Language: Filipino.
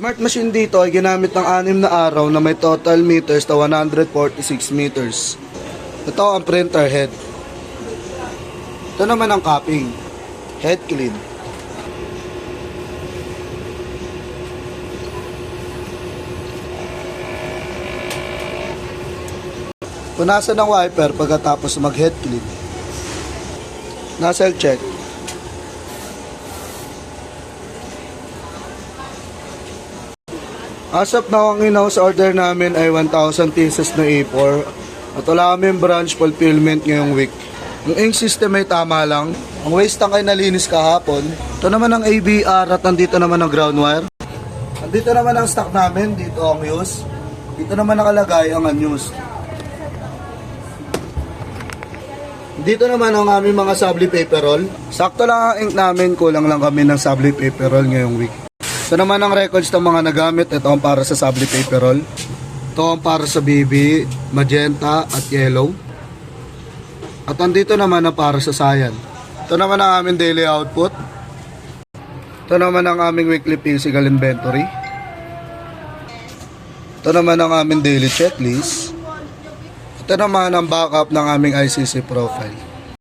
Smart machine dito ay ginamit ng 6 na araw na may total meters na 146 meters. Ito ang printer head. Ito naman ang cupping. Head clean. Punasan ng wiper pagkatapos mag-head clean. Nozzle check. As of now, ang in-house order namin ay 1,000 pieces na A4 at wala kaming branch fulfillment ngayong week. Ang ink system ay tama lang. Ang waste tank ay nalinis kahapon. Ito naman ang ABR at nandito naman ang ground wire. Nandito naman ang stock namin. Dito ang used. Dito naman nakalagay ang unused. Dito naman ang aming mga subli paper roll. Sakto lang ang ink namin. Kulang lang kami ng subli paper roll ngayong week. Ito naman ang records ng mga nagamit. Ito ang para sa subli paper roll. Ito ang para sa baby, magenta at yellow. At andito naman ang para sa cyan. Ito naman ang aming daily output. Ito naman ang aming weekly physical inventory. Ito naman ang aming daily checklist. Ito naman ang backup ng aming ICC profile.